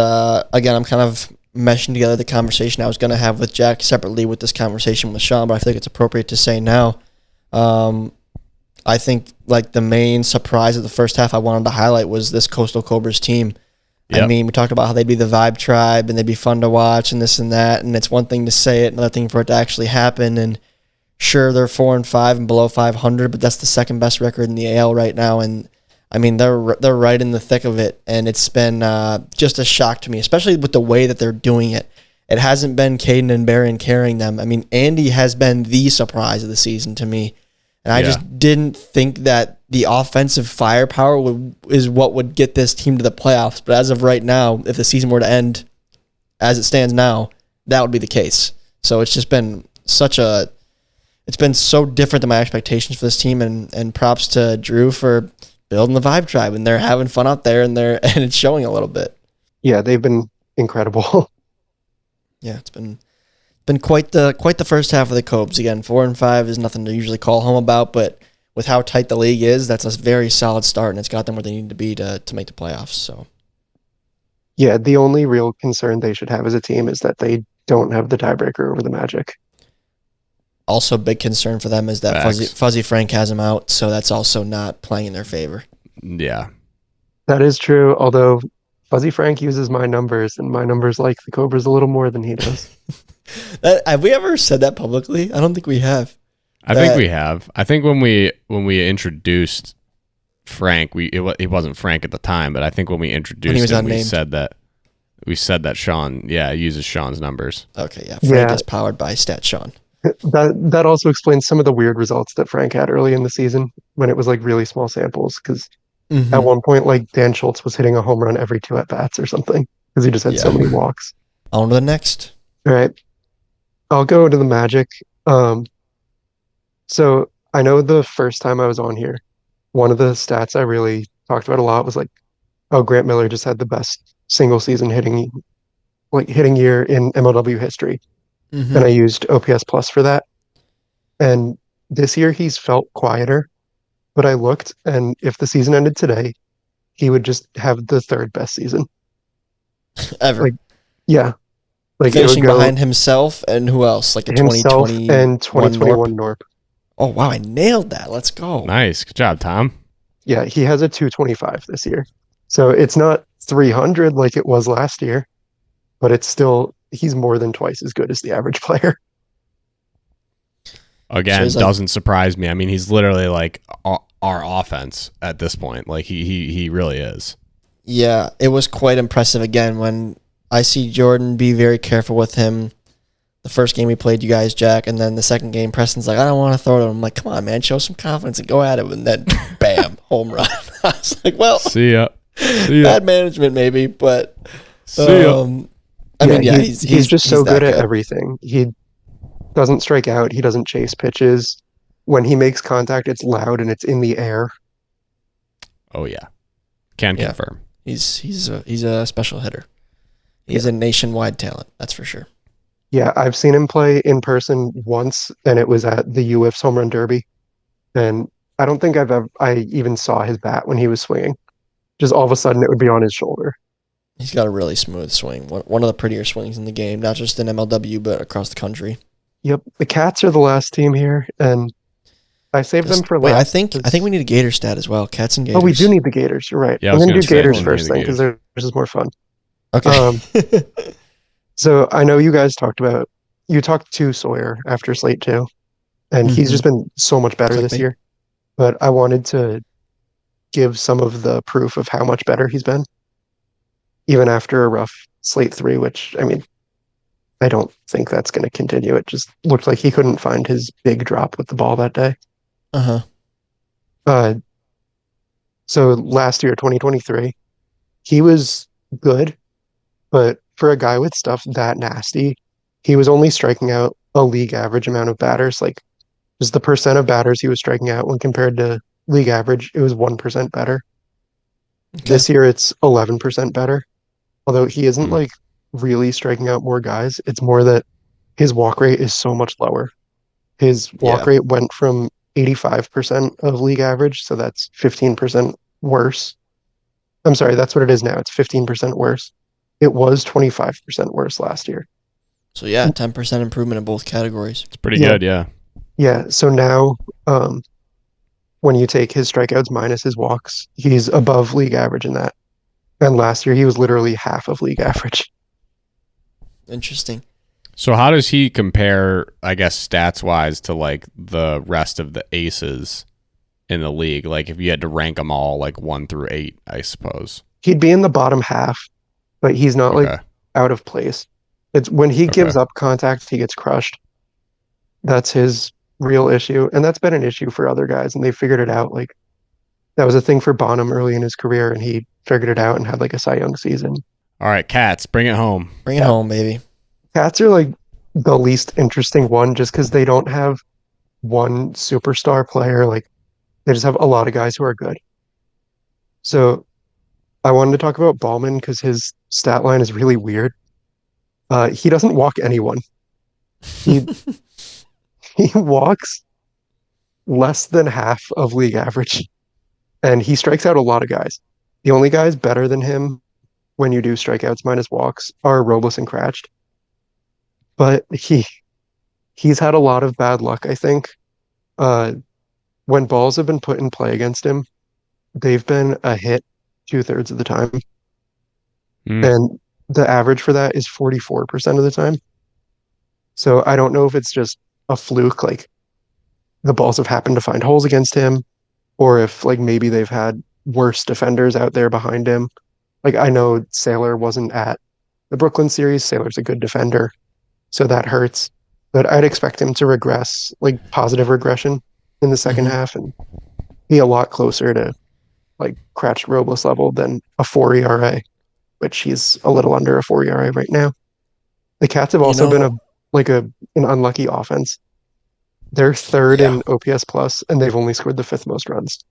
again, I'm kind of meshing together the conversation I was going to have with Jack separately with this conversation with Sean, but I think it's appropriate to say now. I think like the main surprise of the first half I wanted to highlight was this Coastal Cobras team. Yep. I mean, we talked about how they'd be the vibe tribe and they'd be fun to watch and this and that, and it's one thing to say it, another thing for it to actually happen. And sure, they're 4-5 and below 500, but that's the second best record in the AL right now, and I mean, they're right in the thick of it, and it's been just a shock to me, especially with the way that they're doing it. It hasn't been Caden and Barron carrying them. I mean, Andy has been the surprise of the season to me, and I just didn't think that the offensive firepower is what would get this team to the playoffs. But as of right now, if the season were to end as it stands now, that would be the case. So it's just been it's been so different than my expectations for this team, and props to Drew for building the vibe tribe, and they're having fun out there, and it's showing a little bit. Yeah, they've been incredible. Yeah, it's been quite the first half of the Cobes. Again, 4-5 is nothing to usually call home about, but with how tight the league is, that's a very solid start, and it's got them where they need to be to make the playoffs. So, yeah, the only real concern they should have as a team is that they don't have the tiebreaker over the Magic. Also, a big concern for them is that Fuzzy Frank has him out, so that's also not playing in their favor. Yeah. That is true, although Fuzzy Frank uses my numbers, and my numbers like the Cobras a little more than he does. Have we ever said that publicly? I don't think we have. I think we have. I think when we introduced Frank, he wasn't Frank at the time, but I think when we introduced him, we said that Sean, uses Sean's numbers. Okay, yeah. Frank is powered by Stat Sean. That also explains some of the weird results that Frank had early in the season when it was like really small samples. Because at one point, like Dan Schultz was hitting a home run every 2 at bats or something because he just had so many walks. On to the next. All right, I'll go to the Magic. So I know the first time I was on here, one of the stats I really talked about a lot was like, oh, Grant Miller just had the best single season hitting year in MLW history. And I used OPS Plus for that. And this year he's felt quieter, but I looked, and if the season ended today, he would just have the 3rd best season ever. Like finishing behind himself and who else? Like a 2020 and 2021 Norp. Oh wow, I nailed that. Let's go. Nice. Good job, Tom. Yeah, he has a 225 this year. So it's not 300 like it was last year, but it's still, he's more than twice as good as the average player. Again, so doesn't surprise me. I mean, he's literally like our offense at this point. Like he really is. Yeah, it was quite impressive again when I see Jordan be very careful with him. The first game we played, you guys, Jack, and then the second game, Preston's like, I don't want to throw it at him. I'm like, come on, man, show some confidence and go at it. And then, bam, home run. I was like, well, see ya. Bad management maybe, but see ya. I mean, he's just so good at everything. He doesn't strike out. He doesn't chase pitches. When he makes contact, it's loud and it's in the air. Oh yeah, can confirm. He's a special hitter. He's a nationwide talent, that's for sure. Yeah, I've seen him play in person once, and it was at the UIF's Home Run Derby. And I don't think I even saw his bat when he was swinging. Just all of a sudden, it would be on his shoulder. He's got a really smooth swing. One of the prettier swings in the game, not just in MLW, but across the country. Yep, the Cats are the last team here, and I saved them for last. I think we need a Gator stat as well. Cats and Gators. Oh, we do need the Gators. You're right. Yeah, I'm going to do Gators first thing because theirs is more fun. Okay. So I know you guys talked to Sawyer after Slate 2, and he's just been so much better this year. But I wanted to give some of the proof of how much better he's been, even after a rough Slate 3, which, I mean, I don't think that's going to continue. It just looked like he couldn't find his big drop with the ball that day. So last year, 2023, he was good, but for a guy with stuff that nasty, he was only striking out a league average amount of batters. Like, just the percent of batters he was striking out when compared to league average, it was 1% better. Okay. This year, it's 11% better. Although he isn't like really striking out more guys, it's more that his walk rate is so much lower. His walk rate went from 85% of league average, so that's 15% worse, I'm sorry, that's what it is now. It's 15% worse. It was 25% worse last year. So yeah, 10% improvement in both categories. It's pretty good, yeah. Yeah. So now, when you take his strikeouts minus his walks, he's above league average in that. And last year he was literally half of league average. Interesting. So how does he compare, I guess, stats wise to like the rest of the aces in the league? Like if you had to rank them all like 1 through 8, I suppose. He'd be in the bottom half, but he's not like out of place. It's when he gives up contact, he gets crushed. That's his real issue. And that's been an issue for other guys, and they figured it out. Like that was a thing for Bonham early in his career, and he figured it out and had like a Cy Young season. All right, Cats, bring it home. Bring it home, baby. Cats are like the least interesting one just because they don't have one superstar player. Like they just have a lot of guys who are good. So I wanted to talk about Ballman because his stat line is really weird. He doesn't walk anyone. He he walks less than half of league average, and he strikes out a lot of guys. The only guys better than him when you do strikeouts minus walks are Robles and Cratched. But he's had a lot of bad luck, I think. When balls have been put in play against him, they've been a hit 2/3 of the time. And the average for that is 44% of the time. So I don't know if it's just a fluke, like the balls have happened to find holes against him, or if like maybe they've had worse defenders out there behind him. Like I know Saylor wasn't at the Brooklyn series. Saylor's a good defender, so that hurts. But I'd expect him to regress, like positive regression in the second half, and be a lot closer to like Cratched Robles level than a 4 ERA, which he's a little under a 4 ERA right now. The Cats have also been an unlucky offense. They're third in OPS plus, and they've only scored the 5th most runs.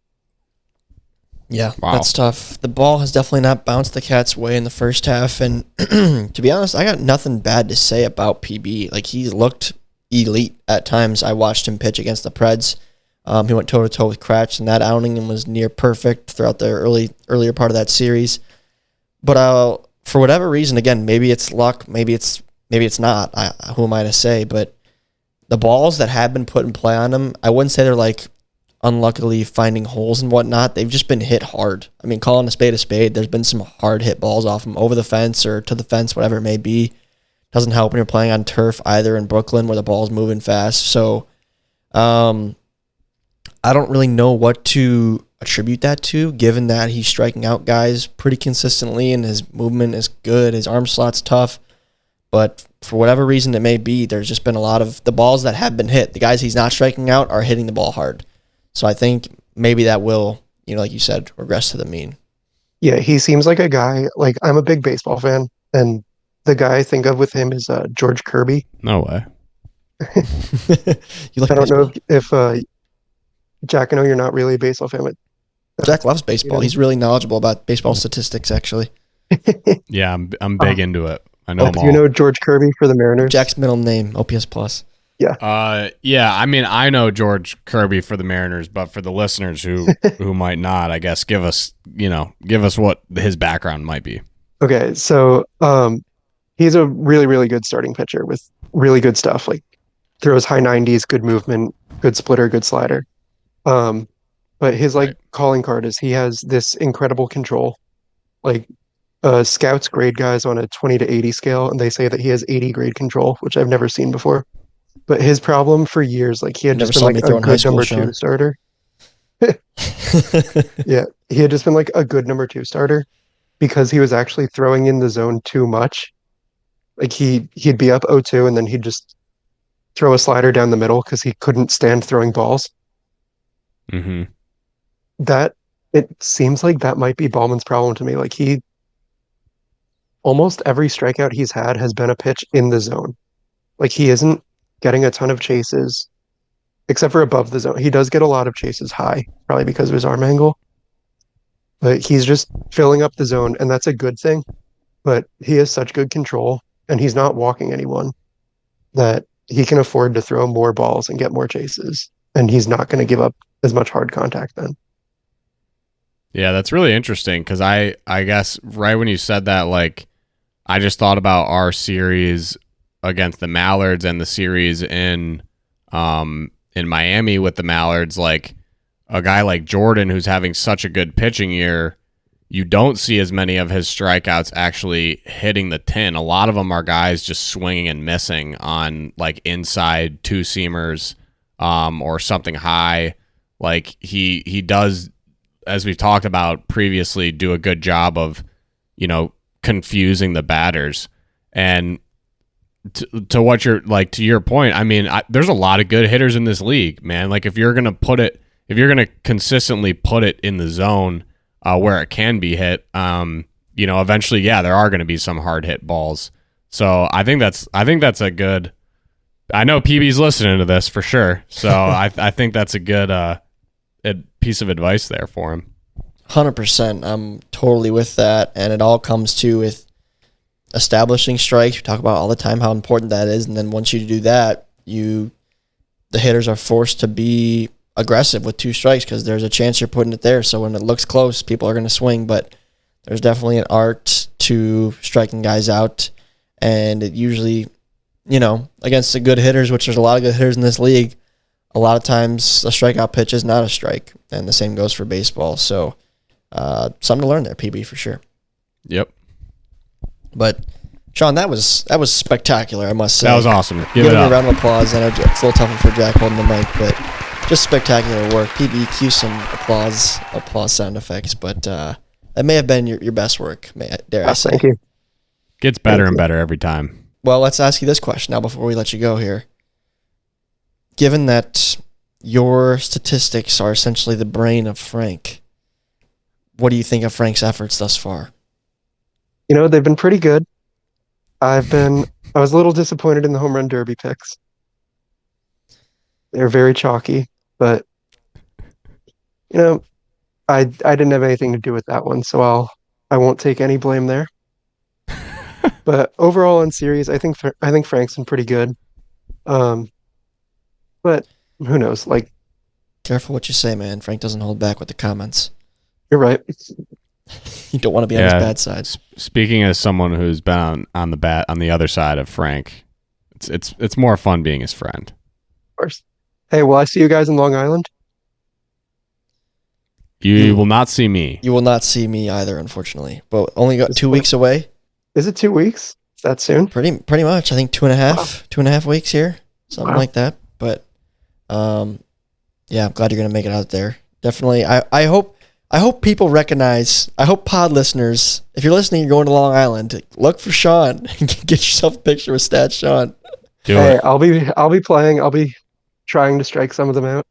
Yeah, that's tough. The ball has definitely not bounced the Cats' way in the first half, and to be honest, I got nothing bad to say about PB. Like, he looked elite at times. I watched him pitch against the Preds. He went toe-to-toe with Cratch in that outing and was near perfect throughout the earlier part of that series. But for whatever reason, again, maybe it's luck, maybe it's not. Who am I to say? But the balls that have been put in play on him, I wouldn't say they're like unluckily finding holes and whatnot. They've just been hit hard. I mean, calling a spade, there's been some hard hit balls off him over the fence or to the fence, whatever it may be. Doesn't help when you're playing on turf either in Brooklyn where the ball's moving fast. So I don't really know what to attribute that to, given that he's striking out guys pretty consistently and his movement is good. His arm slot's tough. But for whatever reason it may be, there's just been a lot of the balls that have been hit. The guys he's not striking out are hitting the ball hard. So I think maybe that will, like you said, regress to the mean. Yeah, he seems like a guy, like I'm a big baseball fan, and the guy I think of with him is George Kirby. No way. I don't know if Jack, I know you're not really a baseball fan, but Jack loves baseball. He's really knowledgeable about baseball statistics, actually. Yeah, I'm big into it. I know them all. You know George Kirby for the Mariners? Jack's middle name, OPS plus. Yeah. Yeah. I mean, I know George Kirby for the Mariners, but for the listeners who might not, I guess give us what his background might be. Okay, so he's a really, really good starting pitcher with really good stuff. Like throws high 90s, good movement, good splitter, good slider. But his calling card is he has this incredible control. Like scouts grade guys on a 20 to 80 scale, and they say that he has 80 grade control, which I've never seen before. But his problem for years, like he had just been like a good number 2 starter. Yeah, he had just been like a good number 2 starter because he was actually throwing in the zone too much. Like he'd be up 0-2 and then he'd just throw a slider down the middle because he couldn't stand throwing balls. Mm-hmm. That it seems like that might be Ballman's problem to me. Like almost every strikeout he's had has been a pitch in the zone. Like he isn't getting a ton of chases, except for above the zone. He does get a lot of chases high, probably because of his arm angle. But he's just filling up the zone, and that's a good thing. But he has such good control, and he's not walking anyone, that he can afford to throw more balls and get more chases. And he's not going to give up as much hard contact then. Yeah, that's really interesting because I guess right when you said that, like, I just thought about our series against the Mallards and the series in Miami with the Mallards. Like, a guy like Jordan who's having such a good pitching year, you don't see as many of his strikeouts actually hitting the tin. A lot of them are guys just swinging and missing on like inside two seamers or something high. Like he does, as we've talked about previously, do a good job of, confusing the batters. And to what you're like, to your point, I mean, there's a lot of good hitters in this league, man. Like if you're going to consistently put it in the zone where it can be hit, eventually, yeah, there are going to be some hard hit balls. So I think that's a good, I know PB's listening to this for sure. So I think that's a good piece of advice there for him. 100%. I'm totally with that. And it all comes to with establishing strikes. We talk about all the time how important that is. And then once you do that, the hitters are forced to be aggressive with two strikes because there's a chance you're putting it there. So when it looks close, people are going to swing. But there's definitely an art to striking guys out. And it usually, against the good hitters, which there's a lot of good hitters in this league, a lot of times a strikeout pitch is not a strike. And the same goes for baseball. So something to learn there, PB, for sure. Yep. But Sean, that was spectacular, I must say. That was awesome. Give it a round of applause. I know it's a little tougher for Jack holding the mic, but just spectacular work. PB, cue some applause sound effects, but that may have been your best work, dare I say. Thank you. Gets better and better every time. Well, let's ask you this question now before we let you go here. Given that your statistics are essentially the brain of Frank, what do you think of Frank's efforts thus far? They've been pretty good. I was a little disappointed in the home run derby picks. They're very chalky, but I didn't have anything to do with that one, so I won't take any blame there. But overall in series, I think Frank's been pretty good. But who knows? Like, careful what you say, man. Frank doesn't hold back with the comments. You're right. You don't want to be on his bad side. Speaking as someone who's been on the other side of Frank, it's more fun being his friend. Of course. Hey, will I see you guys in Long Island? You will not see me. You will not see me either, unfortunately. But only got 2 weeks away. Is it 2 weeks? Is that soon? Pretty much. I think 2.5 weeks here, something like that. But yeah, I'm glad you're gonna make it out there. Definitely. I hope people recognize. I hope pod listeners, if you're listening, you're going to Long Island, look for Sean and get yourself a picture with Stat Sean. Hey, I'll be playing. I'll be trying to strike some of them out.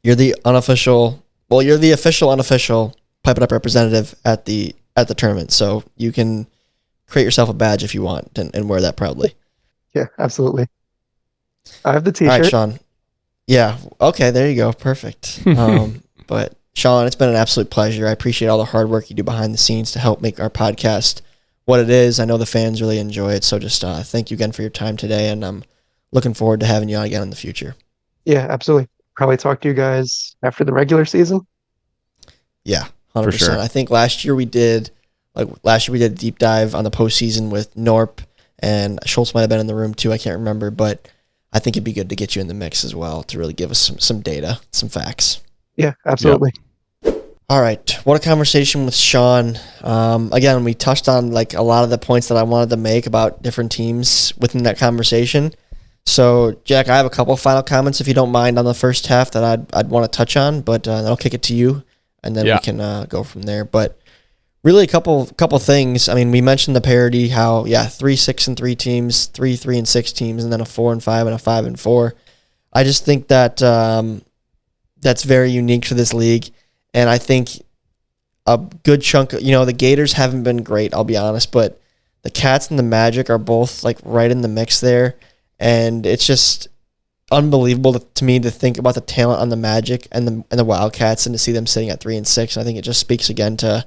You're the official unofficial Pipe It Up representative at the tournament, so you can create yourself a badge if you want and wear that proudly. Yeah, absolutely. I have the t-shirt. All right, Sean. Yeah. Okay, there you go. Perfect. But Sean, it's been an absolute pleasure. I appreciate all the hard work you do behind the scenes to help make our podcast what it is. I know the fans really enjoy it, so just thank you again for your time today, and I'm looking forward to having you on again in the future. Yeah, absolutely. Probably talk to you guys after the regular season. Yeah, 100%. For sure. I think last year we did a deep dive on the postseason with Norp, and Schultz might have been in the room too. I can't remember, but I think it'd be good to get you in the mix as well to really give us some data, some facts. Yeah, absolutely. Yep. All right. What a conversation with Sean. Again, we touched on like a lot of the points that I wanted to make about different teams within that conversation. So, Jack, I have a couple of final comments, if you don't mind, on the first half that I'd want to touch on, but then I'll kick it to you, and then we can go from there. But really, a couple things. I mean, we mentioned the parity, how 3-6-3 teams, 3-3-6 teams, and then a 4-5 and a 5-4. I just think that that's very unique to this league, and I think a good chunk. The Gators haven't been great, I'll be honest, but the Cats and the Magic are both like right in the mix there. And it's just unbelievable to me to think about the talent on the Magic and the Wildcats and to see them sitting at 3-6. And I think it just speaks again to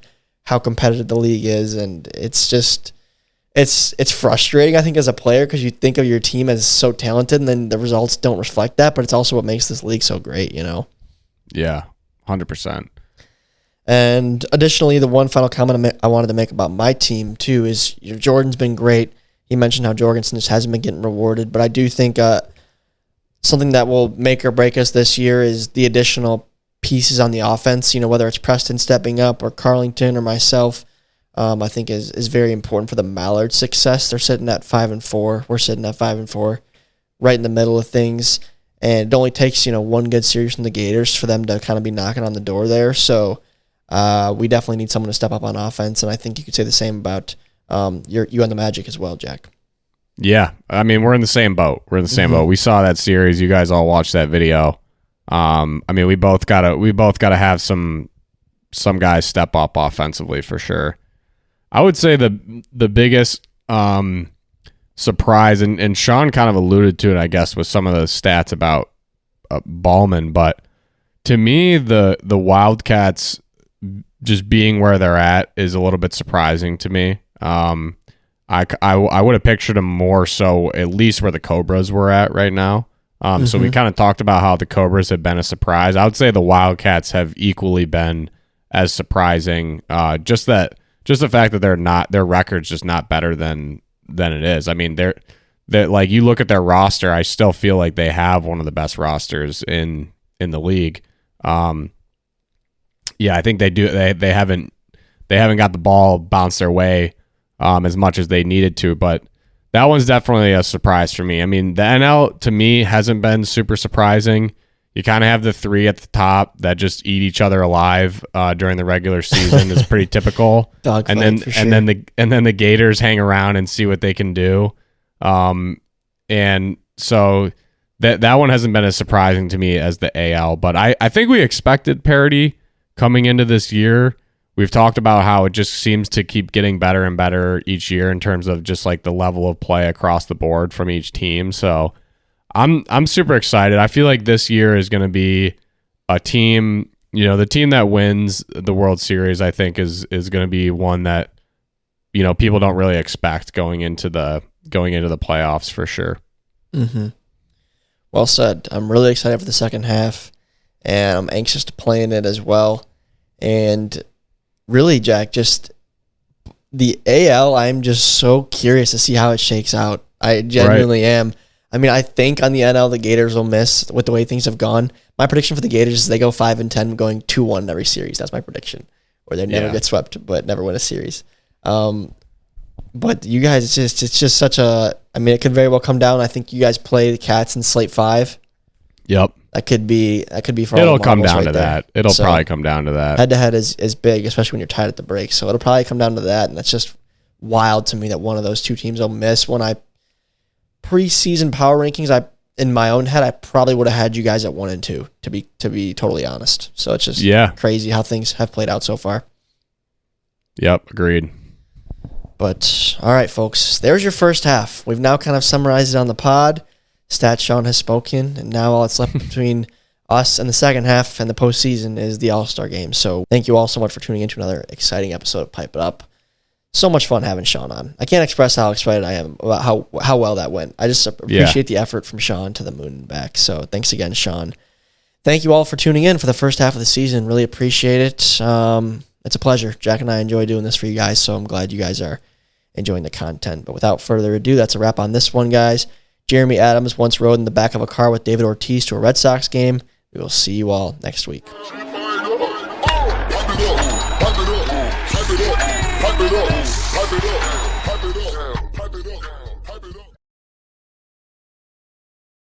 how competitive the league is. And it's just, it's frustrating, I think, as a player, because you think of your team as so talented and then the results don't reflect that. But it's also what makes this league so great, Yeah, 100%. And additionally, the one final comment I wanted to make about my team, too, is Jordan's been great. He mentioned how Jorgensen just hasn't been getting rewarded, but I do think something that will make or break us this year is the additional pieces on the offense, whether it's Preston stepping up or Carlington or myself, I think is very important for the Mallards' success. They're sitting at 5-4. We're sitting at 5-4, right in the middle of things. And it only takes, one good series from the Gators for them to kind of be knocking on the door there. So we definitely need someone to step up on offense, and I think you could say the same about you and the Magic as well, Jack. Yeah, I mean, we're in the same boat. Boat. We saw that series. You guys all watched that video. I mean, we both gotta have some guys step up offensively for sure. I would say the biggest surprise, and Sean kind of alluded to it, I guess, with some of the stats about Ballman, but to me, the Wildcats just being where they're at is a little bit surprising to me. I would have pictured them more so at least where the Cobras were at right now. So we kind of talked about how the Cobras have been a surprise. I would say the Wildcats have equally been as surprising. Just the fact that their record's just not better than it is. I mean, they're like, you look at their roster, I still feel like they have one of the best rosters in the league. Yeah, I think they do. They haven't got the ball bounced their way as much as they needed to, but that one's definitely a surprise for me. I mean, the NL to me hasn't been super surprising. You kind of have the three at the top that just eat each other alive during the regular season. Is pretty typical. And then the Gators hang around and see what they can do. And so that one hasn't been as surprising to me as the AL, but I think we expected parity coming into this year. We've talked about how it just seems to keep getting better and better each year in terms of just like the level of play across the board from each team. So I'm super excited. I feel like this year is going to be a team, the team that wins the World Series, I think is going to be one that, people don't really expect going into the playoffs for sure. Mm-hmm. Well said. I'm really excited for the second half, and I'm anxious to play in it as well. And really, Jack, just the AL, I'm just so curious to see how it shakes out. I genuinely am. I mean, I think on the NL, the Gators will miss with the way things have gone. My prediction for the Gators is they go 5-10, going 2-1 in every series. That's my prediction. Or they never get swept, but never win a series. But you guys, it's just such a... I mean, it could very well come down. I think you guys play the Cats in Slate 5. Yep. That could be for it'll come down to that. It'll probably come down to that. Head-to-head is big, especially when you're tied at the break. So it'll probably come down to that, and that's just wild to me that one of those two teams will miss. When I preseason power rankings, in my own head, I probably would have had you guys at 1 and 2, to be totally honest. So it's just crazy how things have played out so far. Yep, agreed. But all right, folks, there's your first half. We've now kind of summarized it on the pod. Stat Sean has spoken, and now all that's left between us and the second half and the postseason is the All-Star game. So thank you all so much for tuning into another exciting episode of Pipe It Up. So much fun having Sean on. I can't express how excited I am about how well that went. I just appreciate the effort from Sean to the moon and back. So thanks again, Sean. Thank you all for tuning in for the first half of the season. Really appreciate it. It's a pleasure. Jack and I enjoy doing this for you guys, so I'm glad you guys are enjoying the content. But without further ado, that's a wrap on this one, guys. Jeremy Adams once rode in the back of a car with David Ortiz to a Red Sox game. We will see you all next week. Pipe it up.